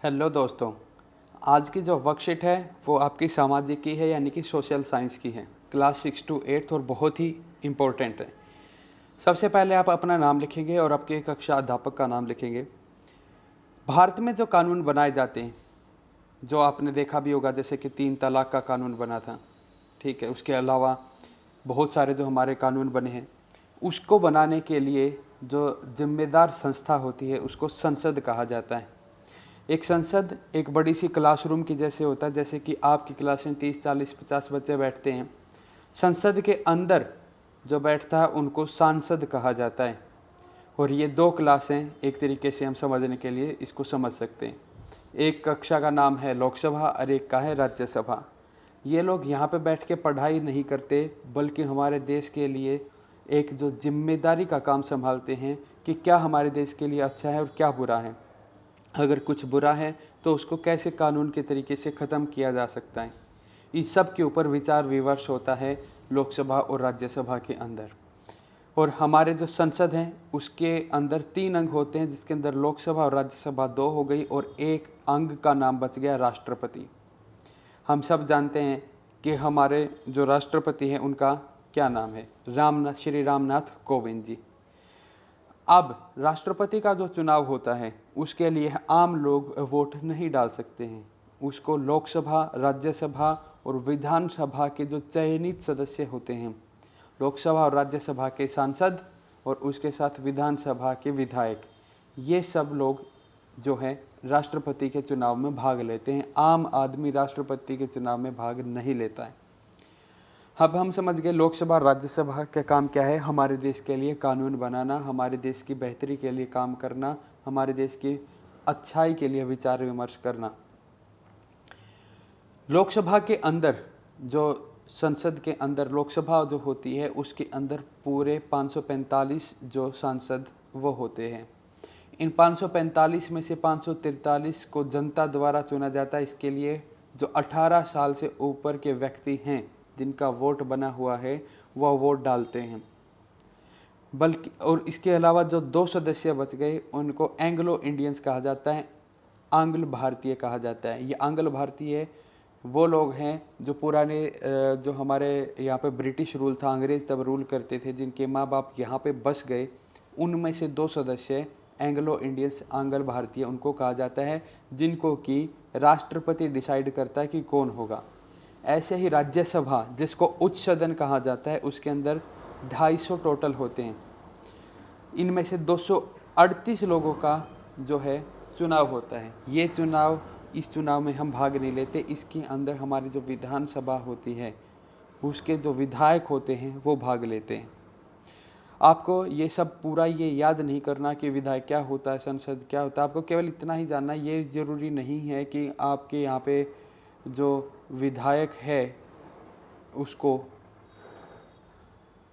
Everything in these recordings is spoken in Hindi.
हेलो दोस्तों। आज की जो वर्कशीट है वो आपकी सामाजिक की है, यानी कि सोशल साइंस की है, क्लास 6 to 8 और बहुत ही इम्पोर्टेंट है। सबसे पहले आप अपना नाम लिखेंगे और आपके कक्षा अध्यापक का नाम लिखेंगे। भारत में जो कानून बनाए जाते हैं, जो आपने देखा भी होगा, जैसे कि 3 तलाक का कानून बना था, ठीक है। उसके अलावा बहुत सारे जो हमारे कानून बने हैं, उसको बनाने के लिए जो जिम्मेदार संस्था होती है उसको संसद कहा जाता है। एक संसद एक बड़ी सी क्लासरूम की जैसे होता है, जैसे कि आपकी क्लास में 30, 40, 50 बच्चे बैठते हैं। संसद के अंदर जो बैठता है उनको सांसद कहा जाता है। और ये दो क्लासें एक तरीके से हम समझने के लिए इसको समझ सकते हैं। एक कक्षा का नाम है लोकसभा और एक का है राज्यसभा। ये लोग यहाँ पे बैठ के पढ़ाई नहीं करते, बल्कि हमारे देश के लिए एक जो जिम्मेदारी का काम संभालते हैं कि क्या हमारे देश के लिए अच्छा है और क्या बुरा है। अगर कुछ बुरा है तो उसको कैसे कानून के तरीके से ख़त्म किया जा सकता है। इस सब के ऊपर विचार विमर्श होता है लोकसभा और राज्यसभा के अंदर। और हमारे जो संसद हैं उसके अंदर 3 अंग होते हैं, जिसके अंदर लोकसभा और राज्यसभा 2 हो गई और एक अंग का नाम बच गया राष्ट्रपति। हम सब जानते हैं कि हमारे जो राष्ट्रपति हैं उनका क्या नाम है, श्री रामनाथ कोविंद जी। अब राष्ट्रपति का जो चुनाव होता है उसके लिए आम लोग वोट नहीं डाल सकते हैं। उसको लोकसभा, राज्यसभा और विधानसभा के जो चयनित सदस्य होते हैं, लोकसभा और राज्यसभा के सांसद और उसके साथ विधानसभा के विधायक, ये सब लोग जो है राष्ट्रपति के चुनाव में भाग लेते हैं। आम आदमी राष्ट्रपति के चुनाव में भाग नहीं लेता है। अब हम समझ गए लोकसभा राज्यसभा का काम क्या है। हमारे देश के लिए कानून बनाना, हमारे देश की बेहतरी के लिए काम करना, हमारे देश की अच्छाई के लिए विचार विमर्श करना। लोकसभा के अंदर जो संसद के अंदर लोकसभा जो होती है उसके अंदर पूरे 545 जो सांसद वो होते हैं। इन 545 में से 543 को जनता द्वारा चुना जाता है। इसके लिए जो 18 साल से ऊपर के व्यक्ति हैं जिनका वोट बना हुआ है वह वोट डालते हैं। बल्कि और इसके अलावा जो 2 सदस्य बच गए उनको एंग्लो इंडियंस कहा जाता है, आंग्ल भारतीय कहा जाता है। ये आंग्ल भारतीय वो लोग हैं जो पुराने जो हमारे यहाँ पे ब्रिटिश रूल था, अंग्रेज़ तब रूल करते थे, जिनके माँ बाप यहाँ पे बस गए, उनमें से 2 सदस्य एंग्लो इंडियंस, आंग्ल भारतीय उनको कहा जाता है, जिनको कि राष्ट्रपति डिसाइड करता है कि कौन होगा। ऐसे ही राज्यसभा, जिसको उच्च सदन कहा जाता है, उसके अंदर 250 टोटल होते हैं। इनमें से 238 लोगों का जो है चुनाव होता है। ये चुनाव, इस चुनाव में हम भाग नहीं लेते। इसके अंदर हमारी जो विधानसभा होती है उसके जो विधायक होते हैं वो भाग लेते हैं। आपको ये सब पूरा ये याद नहीं करना कि विधायक क्या होता है, संसद क्या होता है। आपको केवल इतना ही जानना, ये ज़रूरी नहीं है कि आपके यहाँ पे जो विधायक है उसको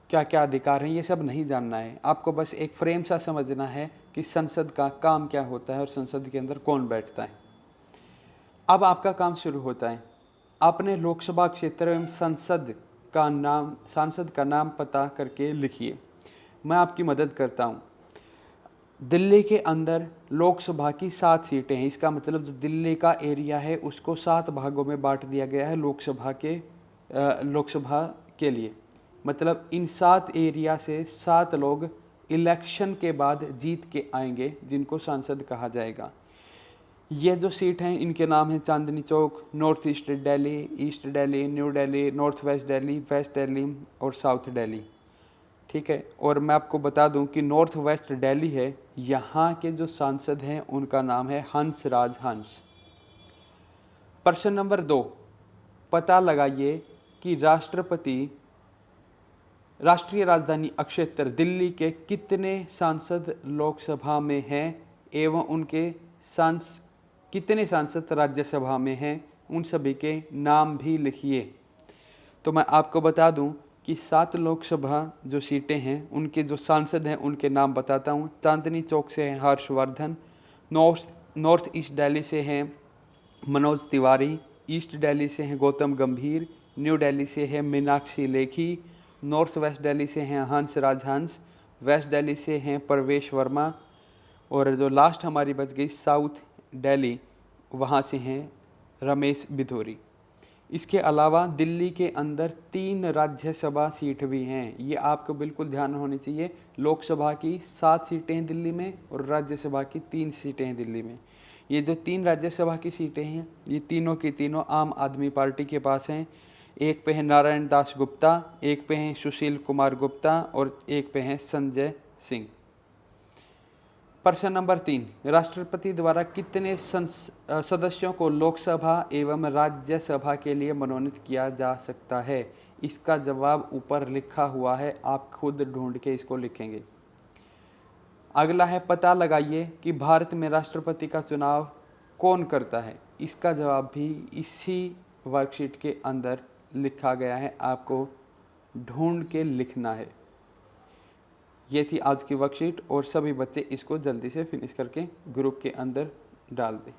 क्या क्या अधिकार हैं, ये सब नहीं जानना है। आपको बस एक फ्रेम सा समझना है कि संसद का काम क्या होता है और संसद के अंदर कौन बैठता है। अब आपका काम शुरू होता है। अपने लोकसभा क्षेत्र एवं सांसद का नाम पता करके लिखिए। मैं आपकी मदद करता हूँ। दिल्ली के अंदर लोकसभा की 7 सीटें हैं। इसका मतलब जो दिल्ली का एरिया है उसको 7 भागों में बांट दिया गया है लोकसभा के लिए। मतलब इन 7 एरिया से 7 लोग इलेक्शन के बाद जीत के आएंगे, जिनको सांसद कहा जाएगा। ये जो सीट हैं इनके नाम हैं Chandni Chowk, north east Delhi, New Delhi, north west Delhi और साउथ दिल्ली, ठीक है। और मैं आपको बता दूं कि नॉर्थ वेस्ट दिल्ली है, यहाँ के जो सांसद हैं उनका नाम है हंसराज हंस। प्रश्न नंबर 2, पता लगाइए कि राष्ट्रीय राजधानी क्षेत्र दिल्ली के कितने सांसद लोकसभा में हैं एवं उनके कितने सांसद राज्यसभा में हैं, उन सभी के नाम भी लिखिए। तो मैं आपको बता दूं कि 7 लोकसभा जो सीटें हैं उनके जो सांसद हैं उनके नाम बताता हूं। चांदनी चौक से हैं हर्षवर्धन, नॉर्थ ईस्ट दिल्ली से हैं मनोज तिवारी, ईस्ट दिल्ली से हैं गौतम गंभीर, न्यू दिल्ली से है मीनाक्षी लेखी, नॉर्थ वेस्ट दिल्ली से हैं हंसराज हंस, वेस्ट दिल्ली से हैं प्रवेश वर्मा, और जो लास्ट हमारी बच गई साउथ दिल्ली, वहाँ से हैं रमेश बिधूरी। इसके अलावा दिल्ली के अंदर 3 राज्यसभा सीट भी हैं, ये आपको बिल्कुल ध्यान होनी चाहिए। लोकसभा की 7 सीटें हैं दिल्ली में और राज्यसभा की 3 सीटें हैं दिल्ली में। ये जो 3 राज्यसभा की सीटें हैं ये तीनों की तीनों आम आदमी पार्टी के पास हैं। एक पे है नारायण दास गुप्ता, एक पे हैं सुशील कुमार गुप्ता और एक पे हैं संजय सिंह। प्रश्न नंबर 3, राष्ट्रपति द्वारा कितने सदस्यों को लोकसभा एवं राज्यसभा के लिए मनोनीत किया जा सकता है? इसका जवाब ऊपर लिखा हुआ है, आप खुद ढूंढ के इसको लिखेंगे। अगला है पता लगाइए कि भारत में राष्ट्रपति का चुनाव कौन करता है। इसका जवाब भी इसी वर्कशीट के अंदर लिखा गया है, आपको ढूंढ के लिखना है। ये थी आज की वर्कशीट और सभी बच्चे इसको जल्दी से फिनिश करके ग्रुप के अंदर डाल दें।